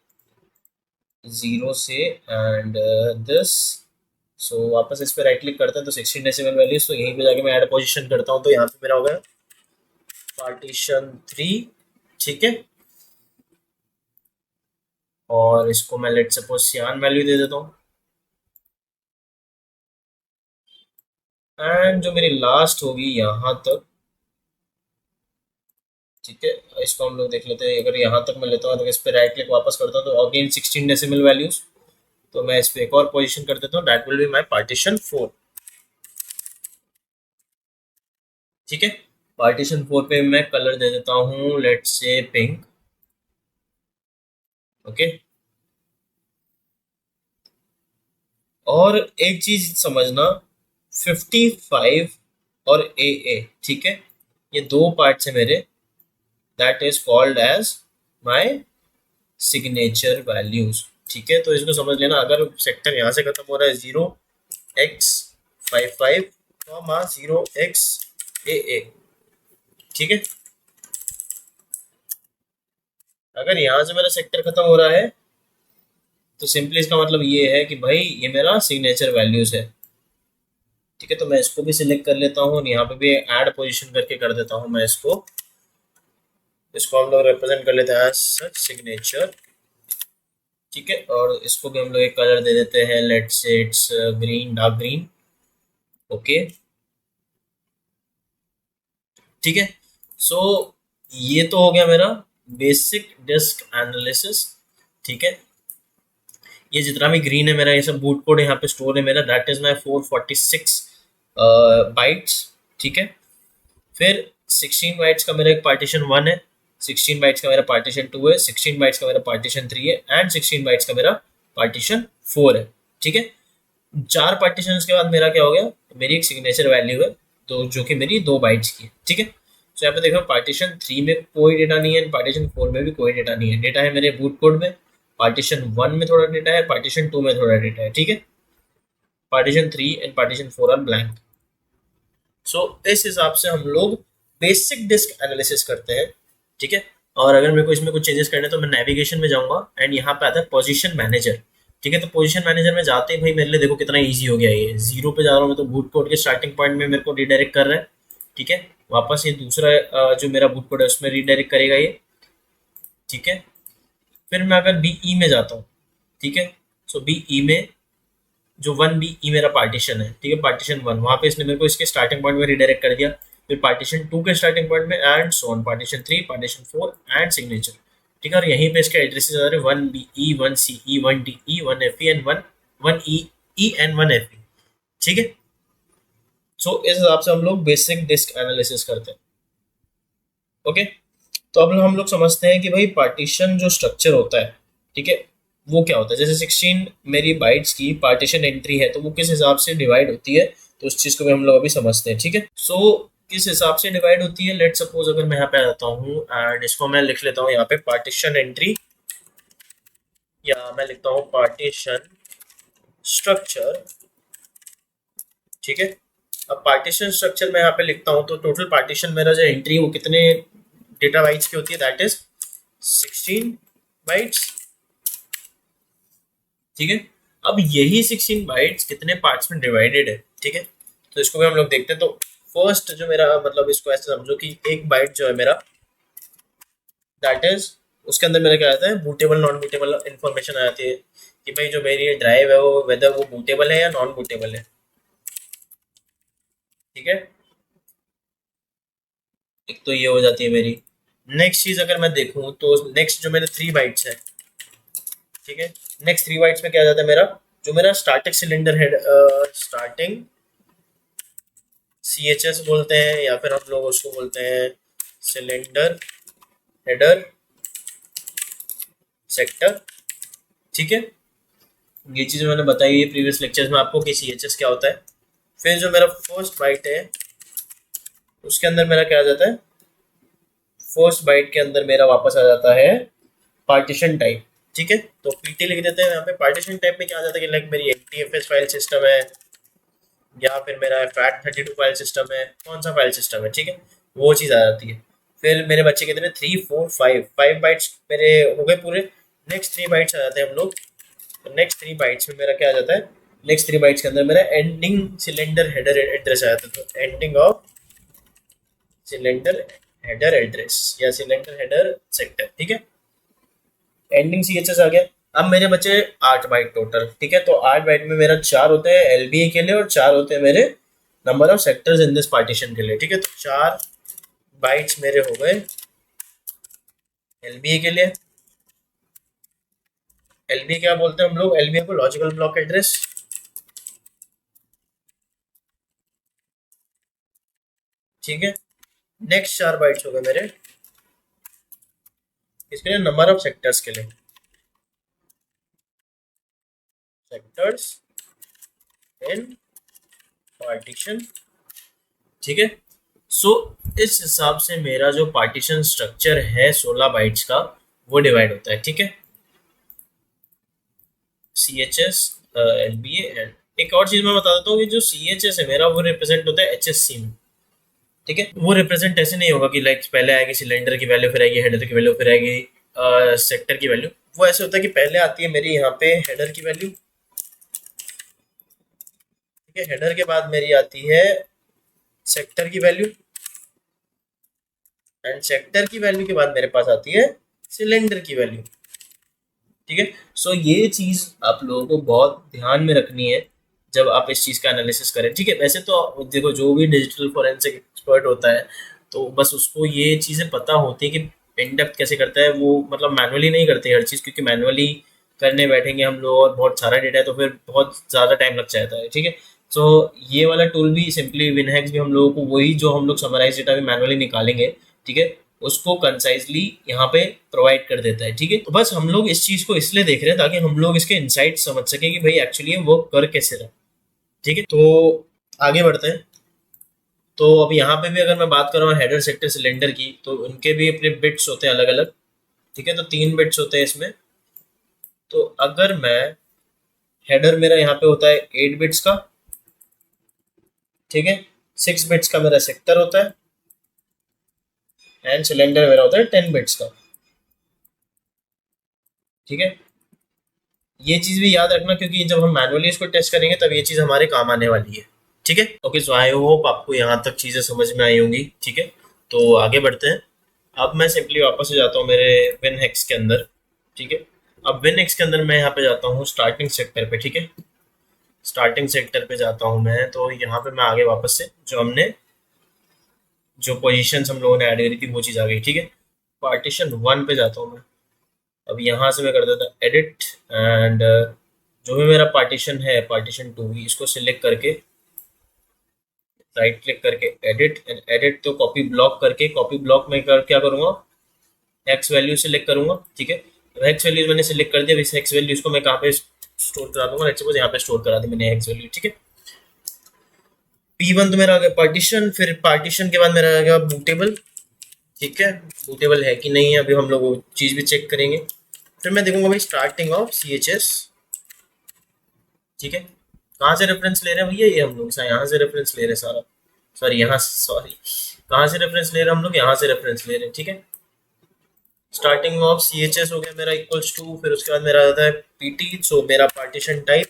0 से एंड दिस। सो वापस इस पे राइट क्लिक करते हैं तो 16 डेसिमल वैल्यूज, तो यहीं पे जाके मैं ऐड पोजीशन करता हूँ तो यहाँ पे मेरा हो गया पार्टीशन 3, ठीक है। और इसको मैं लेट सपोज सियान वैल्यू दे देता हूँ एंड जो मेरी लास्ट होगी यहाँ तक, ठीक है। इसको हम लोग देख लेते हैं, अगर यहाँ तक मैं लेता हूँ तो इस पे राइट क्लिक वापस करता हूँ तो अगेन 16 डेसिमल वैल्यूज, तो मैं इस पे एक और पोजीशन कर देता हूँ, that will be my partition 4, ठीक है। पार्टीशन 4 पे मैं कलर दे देता हूँ लेट्स से पिंक, ओके। और एक चीज समझना, 55 और ए, ठीक है, ये दो पार्ट्स है मेरे, that is called as my signature values, ठीक है। तो इसको समझ लेना, अगर सेक्टर यहाँ से खत्म हो रहा है 0x55 0x ठीक है। अगर यहाँ से मेरा सेक्टर खत्म हो रहा है तो सिंपली इसका मतलब ये है कि भाई ये मेरा सिग्नेचर वैल्यूज है, ठीक है। तो मैं इसको भी सिलेक्ट कर लेता हूँ, यहाँ पे भी ऐड पोजीशन करके कर देता हूँ मैं इसको। इसको हम लोग रिप्रेजेंट कर लेते हैं सच सिग्नेचर, ठीक है। और इसको भी हम लोग एक कलर दे देते हैं, let's say it's green, dark green, okay, ठीक है। सो ये तो हो गया मेरा बेसिक डिस्क एनालिसिस, ठीक है। ये जितना भी ग्रीन है मेरा, ये सब बूट कोड यहाँ पे स्टोर है मेरा, दैट इज माई 446 बाइट्स, ठीक है। फिर 16 बाइट्स का मेरा एक पार्टीशन 1 है, 16 बाइट्स का मेरा पार्टीशन 2 है, 16 बाइट्स का मेरा पार्टीशन 3 है एंड 16 बाइट्स का मेरा पार्टीशन 4 है, ठीक है। 4 पार्टीशन के बाद मेरा क्या हो गया, मेरी एक सिग्नेचर वैल्यू है तो जो कि मेरी 2 बाइट्स की है, ठीक है। तो यहाँ पे देखो पार्टीशन 3 में कोई डेटा नहीं है, पार्टीशन 4 में भी कोई डेटा नहीं है, डेटा है मेरे बूट कोड में, पार्टीशन 1 में थोड़ा डेटा है, पार्टीशन 2 में थोड़ा डेटा है, ठीक है। Partition 3 and partition 4 are blank. So इस हिसाब से हम लोग बेसिक डिस्क एनालिसिस करते हैं, ठीक है। और अगर मेरे को इसमें कुछ चेंजेस करने हैं तो मैं नेविगेशन में जाऊंगा एंड यहाँ पे आता है पोजीशन मैनेजर, ठीक है। तो पोजीशन मैनेजर में जाते ही भाई मेरे लिए देखो कितना ईजी हो गया, ये 0 पे जा रहा हूँ मैं तो बूट कोड के स्टार्टिंग पॉइंट में मेरे को रिडायरेक्ट कर रहा है, ठीक है। वापस ये दूसरा जो मेरा बूट कोड है उसमें रिडायरेक्ट करेगा ये, ठीक है। फिर मैं अगर बीई में जाता हूँ, ठीक है। सो बीई में जो 1 बी ई मेरा पार्टीशन है, ठीक है, पार्टीशन 1 वहाँ पे इसने मेरे को इसके स्टार्टिंग पॉइंट में रिडायरेक्ट कर दिया। फिर पार्टीशन 2 के स्टार्टिंग पॉइंट में and so on, partition 3, partition 4 and signature, ठीक है। और यहीं पे इसके एड्रेसेस आ रहे हैं 1 B E, 1 C E, 1 D E, 1 F E and 1 E and 1 F E, ठीक है। सो इस हिसाब से हम लोग बेसिक डिस्क एनालिसिस करते हैं, ओके। तो अब हम लोग समझते हैं कि भाई पार्टीशन जो स्ट्रक्चर होता है, ठीक है, वो क्या होता है। जैसे 16 मेरी बाइट्स की पार्टीशन एंट्री है, तो वो किस हिसाब से डिवाइड होती है, तो उस चीज को भी हम लोग अभी समझते हैं, ठीक है। सो किस हिसाब से डिवाइड होती है, लेट सपोज अगर मैं यहाँ पे आ जाता हूँ एंड इसको मैं लिख लेता हूँ यहाँ पे पार्टीशन एंट्री, या मैं लिखता हूँ पार्टीशन स्ट्रक्चर, ठीक है। अब पार्टीशन स्ट्रक्चर मैं यहाँ पे लिखता हूँ, तो टोटल पार्टीशन मेरा जो एंट्री वो कितने डेटा बाइट्स की होती है, दैट इज 16 बाइट्स, ठीक है। अब यही 16 बाइट्स कितने पार्ट्स में डिवाइडेड है, ठीक है, तो इसको भी हम लोग देखते हैं। तो फर्स्ट जो मेरा मतलब इसको ऐसे समझो कि एक बाइट जो है मेरा, दैट इज उसके अंदर मेरा क्या आता है, बूटेबल नॉन बूटेबल इन्फॉर्मेशन आ जाती है कि भाई जो मेरी ड्राइव है वो वेदर वो बूटेबल है या नॉन बूटेबल है, ठीक है। एक तो ये हो जाती है मेरी। नेक्स्ट चीज अगर मैं देखूं तो नेक्स्ट जो मेरे 3 बाइट्स है, ठीक है, नेक्स्ट 3 बाइट्स में क्या आ जाता है मेरा, जो मेरा starting cylinder head, starting CHS बोलते हैं या फिर हम लोग उसको बोलते हैं सिलेंडर हेडर सेक्टर, ठीक है। ये चीज मैंने बताई है प्रीवियस लेक्चर्स में आपको कि CHS क्या होता है। फिर जो मेरा फर्स्ट बाइट है उसके अंदर मेरा क्या आ जाता है, फर्स्ट बाइट के अंदर मेरा वापस आ जाता है पार्टीशन टाइप, ठीक है। तो PT लिख देते हैं यहाँ पे। पार्टीशन टाइप में क्या आ जाता है कि लाइक मेरी NTFS फाइल सिस्टम है या फिर मेरा FAT32 फाइल सिस्टम है, कौन सा फाइल सिस्टम है, ठीक है, वो चीज़ आ जाती है। फिर मेरे बच्चे कितने 3 4 5 5 बाइट्स मेरे हो गए पूरे। नेक्स्ट 3 बाइट्स आ जाते हैं हम लोग। तो नेक्स्ट 3 बाइट्स में मेरा क्या आ जाता है, नेक्स्ट 3 बाइट्स के अंदर मेरा एंडिंग सिलेंडर हेडर एड्रेस आ जाता है। तो ending of cylinder header address या सिलेंडर हेडर सेक्टर, ठीक है। एंडिंग CHS आ गया। अब मेरे बचे 8 बाइट टोटल, ठीक है। तो 8 बाइट में मेरा 4 होते हैं LBA के लिए और 4 होते हैं मेरे number of sectors in this partition के लिए, ठीक है। तो 4 बाइट्स मेरे हो गए LBA के लिए। LBA क्या बोलते हैं हम लोग, LBA को लॉजिकल ब्लॉक एड्रेस, ठीक है। नेक्स्ट 4 बाइट्स हो गए मेरे इसके लिए, नंबर ऑफ सेक्टर्स के लिए, सेक्टर्स इन पार्टीशन, ठीक है। सो इस हिसाब से मेरा जो पार्टीशन स्ट्रक्चर है 16 बाइट्स का वो डिवाइड होता है, ठीक है। CHS LBA एंड एक और चीज मैं बता देता हूँ कि जो CHS है मेरा वो रिप्रेजेंट होता है HSC में, ठीक है। वो रिप्रेजेंट ऐसे नहीं होगा कि लाइक पहले आएगी सिलेंडर की वैल्यू, फिर आएगी हेडर की वैल्यू, फिर आएगी सेक्टर की वैल्यू। वो ऐसे होता है कि पहले आती है मेरी यहाँ पे हेडर की वैल्यू, ठीक है। हेडर के बाद मेरी आती है सेक्टर की वैल्यू एंड सेक्टर की वैल्यू के बाद मेरे पास आती है सिलेंडर की वैल्यू, ठीक है। सो ये चीज आप लोगों को बहुत ध्यान में रखनी है जब आप इस चीज का एनालिसिस करें, ठीक है। वैसे तो देखो जो भी डिजिटल फोरेंसिक एक्सपर्ट होता है तो बस उसको ये चीजें पता होती है कि इन डेप्थ कैसे करता है वो, मतलब मैनुअली नहीं करते हर चीज, क्योंकि मैनुअली करने बैठेंगे हम लोग और बहुत सारा डेटा है तो फिर बहुत ज्यादा टाइम लग जाता है, ठीक है। सो ये वाला टूल भी सिंपली विनहैक्स भी हम लोगों को वही जो हम लोग समराइज डेटा भी मैनुअली निकालेंगे, ठीक है, उसको कंसाइजली यहाँ पे प्रोवाइड कर देता है, ठीक है। तो बस हम लोग इस चीज को इसलिए देख रहे हैं ताकि हम लोग इसके इनसाइट समझ सके कि भाई एक्चुअली वो कर कैसे रहा, ठीक है। तो आगे बढ़ते हैं। तो अब यहाँ पे भी अगर मैं बात कर रहा हूँ हेडर सेक्टर सिलेंडर की, तो उनके भी अपने बिट्स होते हैं अलग अलग, ठीक है। तो 3 बिट्स होते हैं इसमें। तो अगर मैं हेडर मेरा यहाँ पे होता है 8 बिट्स का, ठीक है, 6 बिट्स का मेरा सेक्टर होता है एंड सिलेंडर मेरा होता है 10 बिट्स का, ठीक है। ये चीज भी याद रखना क्योंकि जब हम मैनुअली इसको टेस्ट करेंगे तब ये चीज हमारे काम आने वाली है, ठीक है। ओके, सो आई होप आपको यहाँ तक चीजें समझ में आई होंगी, ठीक है। तो आगे बढ़ते हैं। अब मैं सिंपली वापस से जाता हूँ मेरे विन हेक्स के अंदर, ठीक है। अब विन हेक्स के अंदर मैं यहाँ पे जाता हूँ स्टार्टिंग सेक्टर पे, ठीक है। स्टार्टिंग सेक्टर पे जाता हूँ मैं, तो यहाँ पे मैं आगे वापस से जो हमने जो पोजीशंस हम लोगों ने ऐड करी थी वो चीज़ आ गई, ठीक है। पार्टीशन 1 पे जाता हूँ मैं। अब यहाँ से मैं कर देता एडिट एंड जो भी मेरा पार्टीशन है पार्टीशन 2 इसको सिलेक्ट करके राइट क्लिक करके एडिट एंड एडिट, तो कॉपी ब्लॉक करके, कॉपी ब्लॉक में कर क्या करूँगा, हेक्स वैल्यू सेलेक्ट करूंगा, ठीक है। तो हेक्स वैल्यूज मैंने सेलेक्ट कर दिया, इस हेक्स वैल्यूज को मैं कहाँ पे स्टोर करा दूंगा, लेट्स सपोज यहाँ पे स्टोर करा दी मैंने हेक्स वैल्यू, ठीक है। P1 तो मेरा आ गया पार्टीशन, फिर पार्टीशन के बाद मेरा आ गया बूटेबल, ठीक है। बूटेबल है कि नहीं है अभी हम लोग वो चीज़ भी चेक करेंगे। फिर मैं देखूंगा भाई स्टार्टिंग ऑफ CHS, ठीक है। कहाँ से रेफरेंस ले रहे हैं भैया, ये हम लोग यहाँ से रेफरेंस ले रहे हैं सारा, सॉरी यहाँ, सॉरी कहाँ से रेफरेंस ले रहे हैं हम लोग, यहाँ से रेफरेंस ले रहे हैं, ठीक है। स्टार्टिंग ऑफ CHS हो गया मेरा इक्वल्स टू, फिर उसके बाद मेरा आता है PT, सो मेरा पार्टीशन टाइप,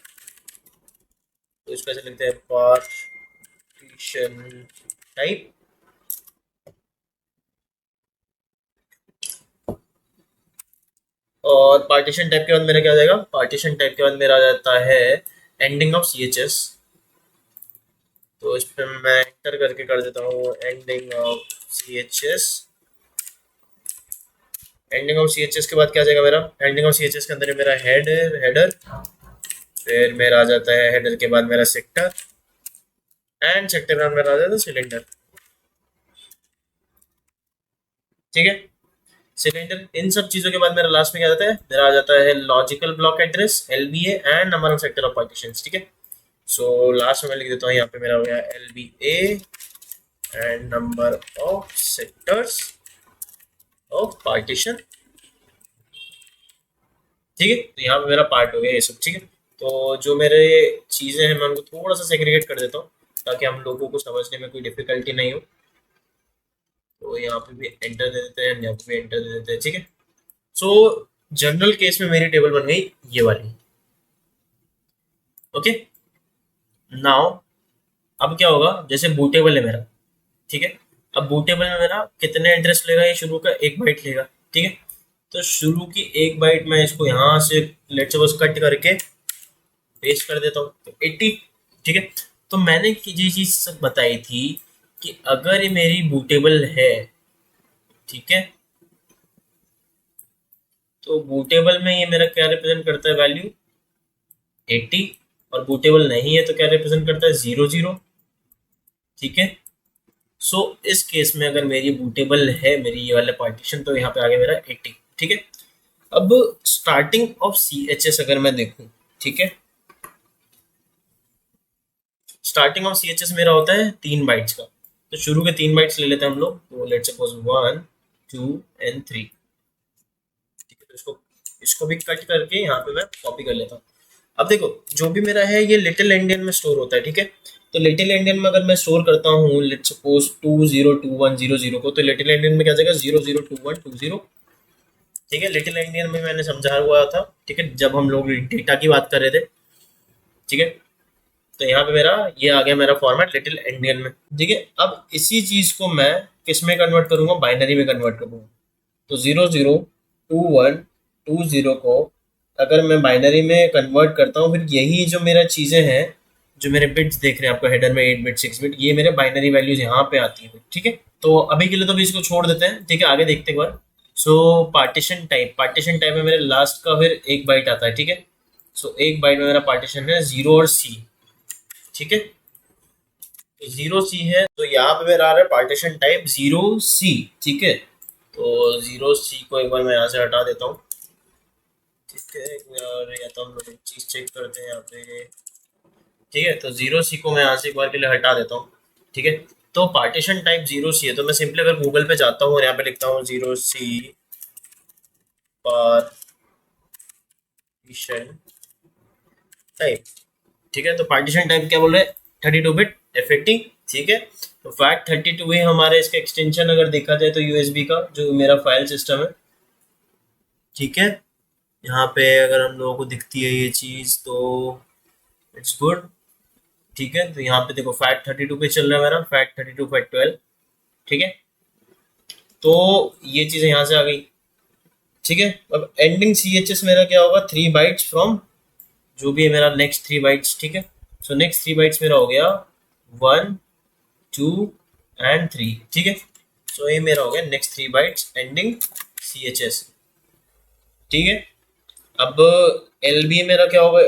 तो इसको ऐसे लिखते हैं पार्टीशन टाइप, और पार्टीशन टाइप के बाद मेरा क्या आ जाएगा, पार्टीशन टाइप के बाद मेरा आ जाता है एंडिंग ऑफ CHS, तो इस पे मैं एंटर करके कर देता हूँ ending of CHS। Ending of CHS के बाद क्या आ जाएगा मेरा, एंडिंग ऑफ CHS के अंदर मेरा हेडर, फिर मेरा आ जाता है हेडर के बाद मेरा सेक्टर, एंड सेक्टर के बाद मेरा आ जाता है सिलेंडर, ठीक है। सिलेंडर, इन सब चीजों के बाद मेरा लास्ट में क्या आता है, मेरा आ जाता है logical block address LBA and number of sector of partition, ठीक है। सो लास्ट में मैं लिख देता हूँ यहाँ पे मेरा हो गया LBA and number of sectors of partition, ठीक है। तो यहाँ पे मेरा पार्ट हो गया ये सब, ठीक है। तो जो मेरे चीज़ें हैं मैं उनको थोड़ा सा सेग्रीगेट कर देता हूँ ताकि हम लोगों को समझने में कोई डिफिकल्टी नहीं हो। तो यहाँ पे भी एंटर दे देते हैं, यहाँ पे भी एंटर दे देते हैं, ठीक है। सो जनरल केस में मेरी टेबल बन गई ये वाली, ओके। नाउ अब क्या होगा, जैसे बूटेबल है मेरा, ठीक है। अब बूटेबल में मेरा कितने एड्रेस लेगा, ये शुरू का 1 बाइट लेगा, ठीक है। तो शुरू की 1 बाइट मैं इसको यहाँ से लेट्स सपोज कट करके पेस्ट कर देता हूँ, तो 80, ठीक है। तो मैंने ये चीज बताई थी कि अगर ये मेरी बूटेबल है, ठीक है, तो बूटेबल में ये मेरा क्या रिप्रेजेंट करता है, वैल्यू 80, और बूटेबल नहीं है तो क्या रिप्रेजेंट करता है, 00, ठीक है। सो इस केस में अगर मेरी बूटेबल है मेरी ये वाला पार्टीशन, तो यहाँ पे आ गया मेरा 80, ठीक है। अब स्टार्टिंग ऑफ CHS अगर मैं देखूं, ठीक है, स्टार्टिंग ऑफ CHS मेरा होता है 3 बाइट्स का, तो शुरू के 3 बाइट्स ले लेते हैं हम लोग, तो लेट्स सपोज 1 2 एंड 3, ठीक है। तो इसको भी कट करके यहाँ पे मैं कॉपी कर लेता हूँ। अब देखो जो भी मेरा है ये लिटिल एंडियन में स्टोर होता है, ठीक है। तो लिटिल एंडियन में अगर मैं स्टोर करता हूँ लेट्स सपोज 202100 को, तो लिटिल एंडियन में क्या जाएगा 002120, ठीक है। लिटिल एंडियन में मैंने समझा हुआ था, ठीक है, जब हम लोग डेटा की बात कर रहे थे, ठीक है। तो यहाँ पे मेरा ये आ गया मेरा फॉर्मेट लिटिल एंडियन में, ठीक है। अब इसी चीज को मैं किस में कन्वर्ट करूंगा, बाइनरी में कन्वर्ट करूंगा। तो 002120 को अगर मैं बाइनरी में कन्वर्ट करता हूँ, फिर यही जो मेरा चीजें हैं, जो मेरे बिट्स देख रहे हैं आपको हेडर में 8 बिट 6 बिट, ये मेरे बाइनरी वैल्यूज यहाँ पे आती है, ठीक है। तो अभी के लिए तो भी इसको छोड़ देते हैं, ठीक है, आगे देखते हैं एक बार। सो पार्टीशन टाइप में मेरे लास्ट का फिर 1 बाइट आता है, ठीक है। सो 1 बाइट में मेरा पार्टीशन है 0 और C, ठीक है। तो 0C है, तो यहाँ पे मेरा आ रहा है पार्टीशन टाइप 0C, ठीक है। तो 0C को एक बार मैं यहाँ से हटा देता हूँ, ठीक है। और या तो हम लोग एक चीज चेक करते हैं यहाँ पे, ठीक है। तो 0C को मैं यहाँ से एक बार के लिए हटा देता हूँ, ठीक है। तो पार्टीशन टाइप 0C है, तो मैं सिंपली अगर गूगल पे जाता हूँ और यहाँ पे लिखता हूँ 0C पार्टीशन टाइप, ठीक है। तो पार्टीशन टाइप क्या बोल रहे हैं, 32 बिट FAT, ठीक है। तो FAT32 है हमारे इसका एक्सटेंशन, अगर देखा जाए तो USB का जो मेरा फाइल सिस्टम है, ठीक है। यहाँ पे अगर हम लोगों को दिखती है ये चीज़ तो इट्स गुड, ठीक है। तो यहाँ पे देखो FAT32 पे चल रहा है मेरा, FAT32 FAT12, ठीक है। तो ये चीज़ें यहाँ से आ गई, ठीक है। अब एंडिंग CHS मेरा क्या होगा, 3 बाइट्स फ्रॉम जो भी है मेरा नेक्स्ट 3 बाइट्स, ठीक है। सो नेक्स्ट 3 बाइट्स मेरा हो गया 1 2 एंड 3, ठीक है। सो ये मेरा हो गया नेक्स्ट 3 बाइट्स एंडिंग CHS, ठीक है। अब LBA मेरा क्या होगा,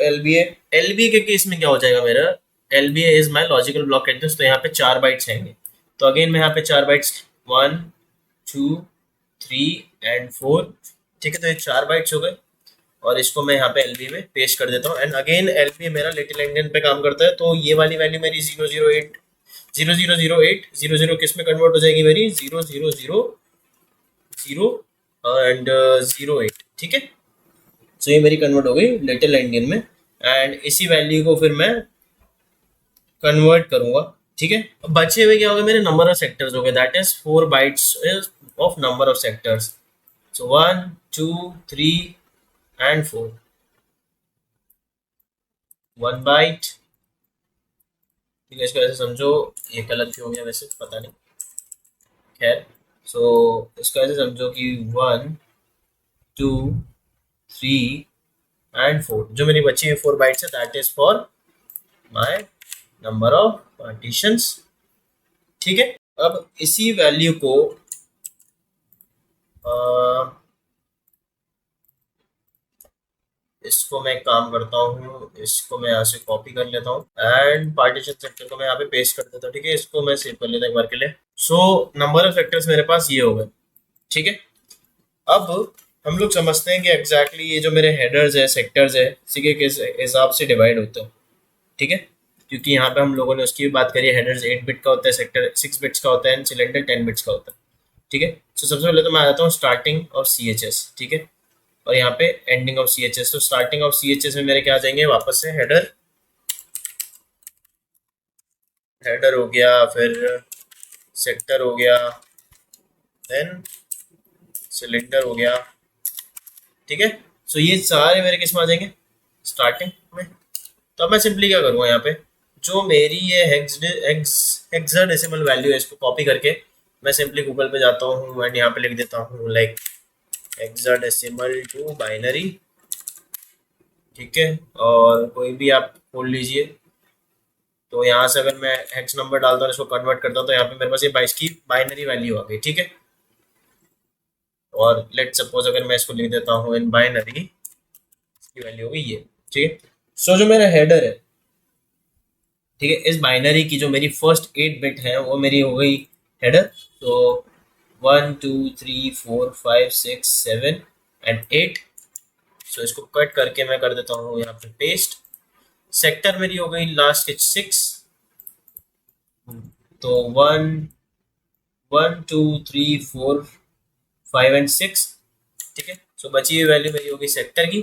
LBA के केस में क्या हो जाएगा मेरा, LBA is my logical block address, तो यहाँ पे 4 बाइट्स आएंगे। तो अगेन मैं यहाँ पे 4 बाइट्स 1 2 3 एंड 4। ठीक है, तो ये 4 बाइट्स हो गए और इसको मैं यहाँ पे एलबी में पेस्ट कर देता हूँ। एंड अगेन एलबी मेरा लिटिल एंडियन पे काम करता है, तो ये वाली वैल्यू मेरी 008 0008 00 किस में कन्वर्ट हो जाएगी मेरी 0000 एंड 08। ठीक है, सो ये मेरी कन्वर्ट हो गई लिटिल एंडियन में। एंड इसी वैल्यू को फिर मैं कन्वर्ट करूंगा। ठीक है, अब बचे हुए क्या हो गए मेरे नंबर ऑफ सेक्टर्स हो गए, that is 4 bytes of number of sectors. So 1 2 3 and 4, 1 byte. ठीक है, इसको ऐसे समझो, ये गलत क्यों हो गया वैसे पता नहीं, खैर। सो इसको ऐसे समझो कि 1 2 3 एंड 4, जो मेरी बची हुई 4 बाइट्स है that is for my number of partitions. ठीक है, अब इसी वैल्यू को इसको मैं काम करता हूँ, इसको मैं यहाँ से कॉपी कर लेता हूँ एंड पार्टीशन सेक्टर को मैं यहाँ पे पेस्ट कर देता हूँ। ठीक है, इसको मैं सेव कर लेता हूँ एक बार के लिए। सो नंबर ऑफ सेक्टर्स मेरे पास ये हो गए। ठीक है, अब हम लोग समझते हैं कि एग्जैक्टली ये जो मेरे हेडर्स है सेक्टर्स है इसी के किस हिसाब से डिवाइड होते हैं। ठीक है, क्योंकि यहाँ पे हम लोगों ने उसकी भी बात करी है, हेडर्स 8 बिट का होता है, सेक्टर 6 बिट्स का होता है एंड सिलेंडर 10 बिट्स का होता है। ठीक है, तो सबसे पहले तो मैं आ जाता हूँ स्टार्टिंग ऑफ CHS। ठीक है, और यहाँ पे एंडिंग ऑफ CHS। तो स्टार्टिंग ऑफ CHS में मेरे क्या आ जाएंगे वापस से हेडर, हेडर हो गया, फिर सेक्टर हो गया, देन सिलेंडर हो गया। ठीक है, सो ये सारे मेरे किस में आ जाएंगे स्टार्टिंग में। तो अब मैं सिंपली क्या करूँगा, यहाँ पे जो मेरी ये हेक्साडेसिमल वैल्यू है इसको कॉपी करके मैं सिंपली गूगल पे जाता हूँ एंड यहाँ पे लिख देता हूँ लाइक हेक्साडेसिमल टू बाइनरी। ठीक है, और कोई भी आप खोल लीजिए। तो यहाँ से अगर मैं हेक्स नंबर डालता हूँ इसको कन्वर्ट करता हूँ तो यहाँ पे मेरे पास ये 22 की बाइनरी वैल्यू आ गई। ठीक है, और लेट सपोज अगर मैं इसको लिख देता हूँ इन बाइनरी, इसकी वैल्यू होगी ये। ठीक है, सो जो मेरा हेडर है, ठीक है, इस बाइनरी की जो मेरी फर्स्ट 8 बिट है वो मेरी हो गई हेडर। तो 1 2 3 4 5 6 7 एंड 8। सो इसको कट करके मैं कर देता हूँ यहाँ पे पेस्ट। सेक्टर मेरी हो गई लास्ट के 6, तो 1 1 2 3 4 5 एंड 6। ठीक है, सो बची हुई वैल्यू मेरी होगी सेक्टर की।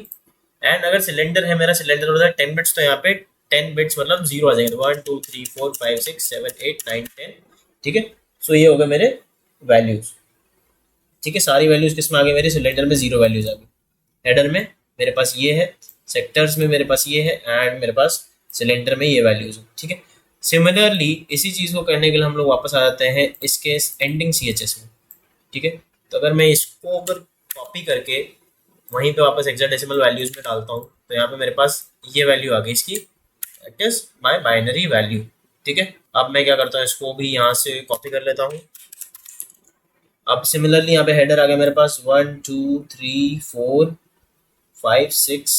एंड अगर सिलेंडर है, मेरा सिलेंडर होता है 10 बिट्स, तो यहाँ पे 10 बिट्स मतलब 0 आ जाएंगे। 1 2 3 4 5 6 7 8 9 10। ठीक है, सो ये हो गए मेरे वैल्यूज। ठीक है, सारी वैल्यूज किस में आ गई मेरे सिलेंडर में 0 वैल्यूज आ गई। हेडर में मेरे पास ये है, सेक्टर्स में मेरे पास ये है एंड मेरे पास सिलेंडर में ये वैल्यूज है। ठीक है, सिमिलरली इसी चीज़ को करने के लिए हम लोग वापस आ जाते हैं इसके एंडिंग CHS में। ठीक है, तो अगर मैं इसको अगर कॉपी करके वहीं पे वापस हेक्साडेसिमल वैल्यूज में डालता हूँ तो यहाँ पे मेरे पास ये वैल्यू आ गई इसकी, that is my binary value. ठीक है, अब मैं क्या करता हूँ इसको भी यहाँ से कॉपी कर लेता हूँ। अब सिमिलरली यहाँ पे हेडर आ गया मेरे पास 1 2 3 4 5 6,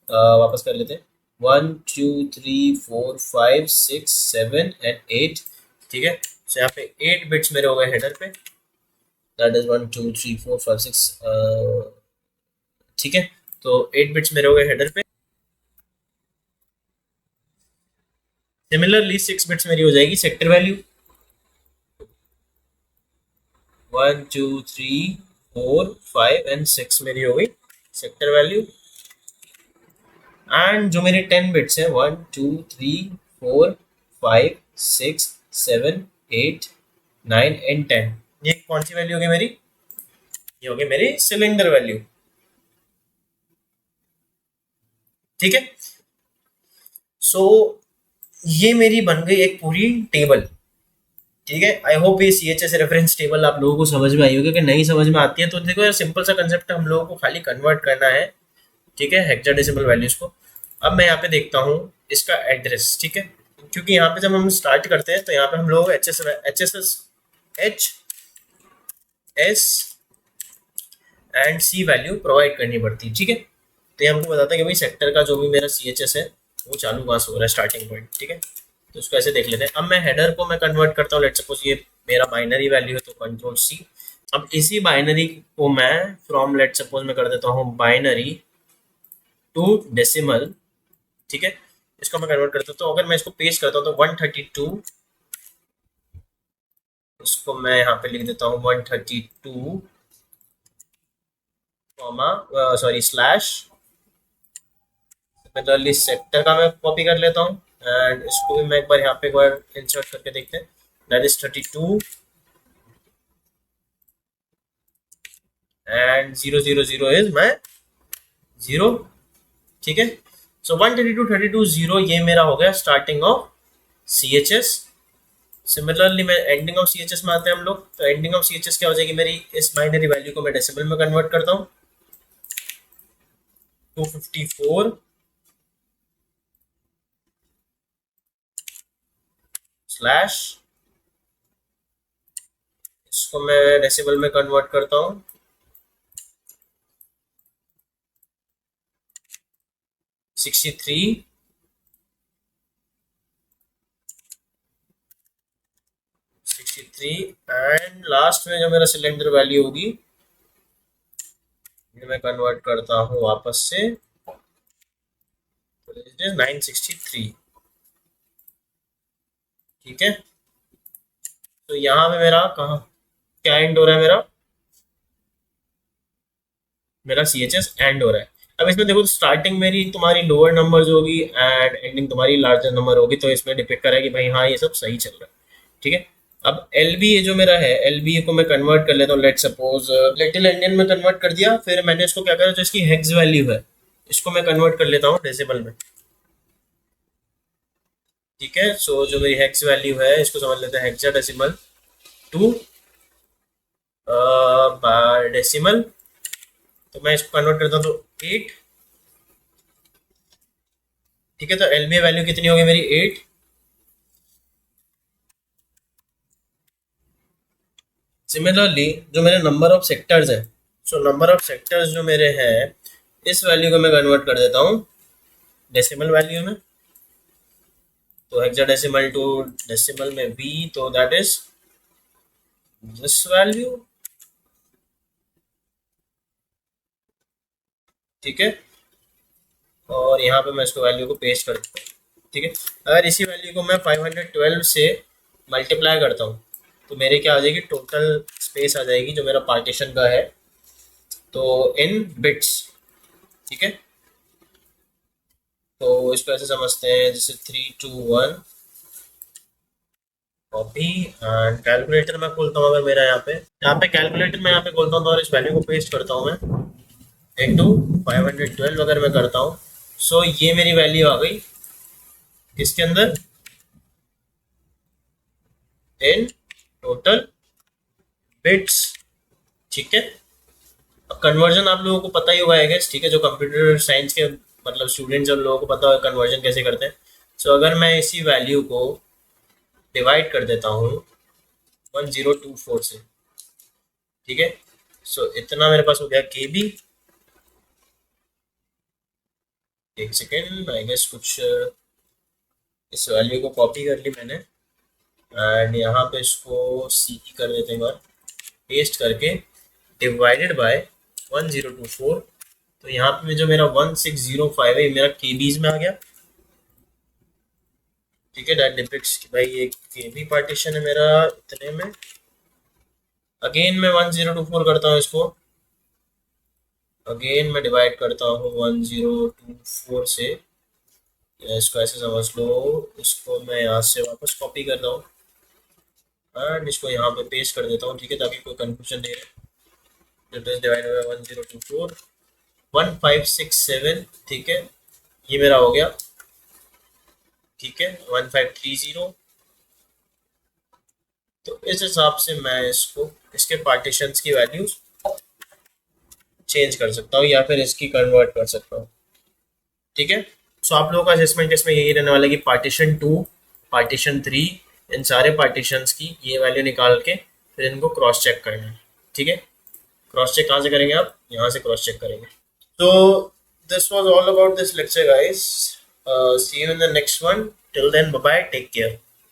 वापस कर लेते हैं 1 2 3 4 5 6 7 एंड 8। ठीक है, तो यहाँ पे 8 बिट्स मेरे हो गए हेडर पे, दैट इज 1 2 3 4 5 6। ठीक है, तो 8 बिट्स मेरे हो गए हेडर पे। सिमिलरली 6 बिट्स मेरी हो जाएगी सेक्टर वैल्यू, 1 2 3 4 5 एंड 6 मेरी हो गई सेक्टर वैल्यू। एंड जो मेरे 10 बिट्स है 1 2 3 4 5 6 7 8 9 एंड 10, ये कौन सी वैल्यू होगी मेरी, ये होगी मेरी सिलेंडर वैल्यू। ठीक है, सो ये मेरी बन गई एक पूरी टेबल। ठीक है, आई होप ये CHS रेफरेंस टेबल आप लोगों को समझ में आई होगी। अगर नहीं समझ में आती है तो देखो यार, सिंपल सा कंसेप्ट हम लोगों को खाली कन्वर्ट करना है। ठीक है, हेक्साडेसिमल वैल्यूज को। अब मैं यहाँ पे देखता हूँ इसका एड्रेस। ठीक है, क्योंकि यहाँ पे जब हम स्टार्ट करते हैं तो यहाँ पे हम लोग HSS and C value provide करनी पड़ती है। ठीक है, तो ये हमको बताता है कि भाई सेक्टर का जो भी मेरा CHS है वो चालू कहाँ से हो रहा है, स्टार्टिंग पॉइंट। ठीक है, तो उसको ऐसे देख लेते हैं। अब मैं हेडर को मैं कन्वर्ट करता हूँ, लेट सपोज ये मेरा बाइनरी वैल्यू है तो कंट्रोल C। अब इसी बाइनरी को मैं फ्रॉम लेट सपोज में कर देता हूँ बाइनरी टू डेसिमल, ठीक है, इसको मैं कन्वर्ट करता हूँ। तो अगर मैं इसको पेस्ट करता हूँ तो 132, इसको मैं यहाँ पे लिख देता हूँ 132 comma sorry slash, similarly sector का मैं कॉपी कर लेता हूँ एंड इसको भी मैं एक बार यहाँ पे एक बार इंसर्ट करके देखते हैं, दैट इज 32 एंड 000 इज मैं 0, ठीक है। सो 132 32 0 ये मेरा हो गया स्टार्टिंग ऑफ CHS। सिमिलरली मैं एंडिंग ऑफ CHS में आते हैं हम लोग, तो एंडिंग ऑफ CHS क्या हो जाएगी मेरी, इस बाइनरी वैल्यू को मैं डेसिमल में कन्वर्ट करता हूँ 254 स्लैश, इसको मैं डेसिमल में कन्वर्ट करता हूँ 63 एंड लास्ट में जो मेरा सिलेंडर वैल्यू होगी ये मैं कन्वर्ट करता हूँ वापस से, तो इट इज 963, ठीक है। तो यहाँ पे मेरा कहाँ क्या एंड हो रहा है, मेरा CHS एंड हो रहा है। अब इसमें देखो स्टार्टिंग मेरी तुम्हारी लोअर नंबर्स होगी एंड एंडिंग तुम्हारी लार्जर नंबर होगी, तो इसमें डिपेक्ट करेगा कि भाई हाँ ये सब सही चल रहा है, ठीक है। अब LBA जो मेरा है, LBA को मैं कन्वर्ट कर लेता हूँ, लेट सपोज लिटिल इंडियन में कन्वर्ट कर दिया, फिर मैंने इसको क्या करा, जो इसकी हेक्स वैल्यू है इसको मैं कन्वर्ट कर लेता हूँ डेसिमल में, ठीक है। सो जो मेरी हेक्स वैल्यू है इसको समझ लेते हैं हेक्साडेसिमल टू डेसिमल, तो मैं इसको कन्वर्ट करता हूँ तो 8, ठीक है। तो LBA वैल्यू कितनी होगी मेरी 8, सिमिलरली जो मेरे नंबर ऑफ सेक्टर्स है, सो नंबर ऑफ सेक्टर्स जो मेरे हैं इस वैल्यू को मैं कन्वर्ट कर देता हूँ डेसिमल वैल्यू में, तो हेक्साडेसिमल टू डेसिमल में भी, तो दैट इज दिस वैल्यू, ठीक है। और यहाँ पे मैं इसको वैल्यू को पेस्ट कर देता हूँ, ठीक है। अगर इसी वैल्यू को मैं 512 से मल्टीप्लाई करता हूँ तो मेरे क्या आ जाएगी, टोटल स्पेस आ जाएगी जो मेरा पार्टीशन का है, तो इन बिट्स, ठीक है। तो इसको ऐसे समझते हैं जैसे 3 2 1 कॉपी एंड कैलकुलेटर मैं खोलता हूँ, अगर मेरा यहाँ पे कैलकुलेटर में यहाँ पे खोलता हूँ तो और इस वैल्यू को पेस्ट करता हूँ मैं इंटू 512 अगर मैं करता हूँ, सो ये मेरी वैल्यू आ गई किसके अंदर, इन टोटल बिट्स, ठीक है। अब कन्वर्जन आप लोगों को पता ही होगा आई गेस, ठीक है, जो कंप्यूटर साइंस के मतलब स्टूडेंट्स उन लोगों को पता होगा कन्वर्जन कैसे करते हैं। सो अगर मैं इसी वैल्यू को डिवाइड कर देता हूँ 1024 से, ठीक है। सो इतना मेरे पास हो गया KB, एक सेकेंड आई गेस कुछ इस वैल्यू को कॉपी कर ली मैंने एंड यहाँ पे इसको CE कर देते हैं, एक बार पेस्ट करके डिवाइडेड बाय 1024, तो यहाँ पे जो मेरा 1605 है मेरा KBs में आ गया, ठीक है। दैट डिपिक्ट्स कि भाई ये KB पार्टीशन है मेरा इतने में। अगेन मैं 1024 करता हूँ इसको, अगेन मैं डिवाइड करता हूँ 1024 से, इसको ऐसे समझ लो, इसको मैं यहाँ से वापस कॉपी कर रहा हूँ एंड इसको यहाँ पे पेस्ट कर देता हूँ, ठीक है, ताकि कोई कंफ्यूजन नहीं रहे। डिवाइड बाय 1024 1567, ठीक है, ये मेरा हो गया, ठीक है 1530। तो इस हिसाब से मैं इसको इसके पार्टीशंस की वैल्यूज चेंज कर सकता हूँ या फिर इसकी कन्वर्ट कर सकता हूँ, ठीक है। सो आप लोगों का असेसमेंट इसमें यही रहने वाला है कि पार्टीशन 2 पार्टीशन 3 इन सारे पार्टीशंस की ये वैल्यू निकाल के फिर इनको क्रॉस चेक करना है, ठीक है। क्रॉस चेक कहाँ से करेंगे आप, यहाँ से क्रॉस चेक करेंगे। तो this was all about this lecture guys, see you in the next one, till then bye bye, take care.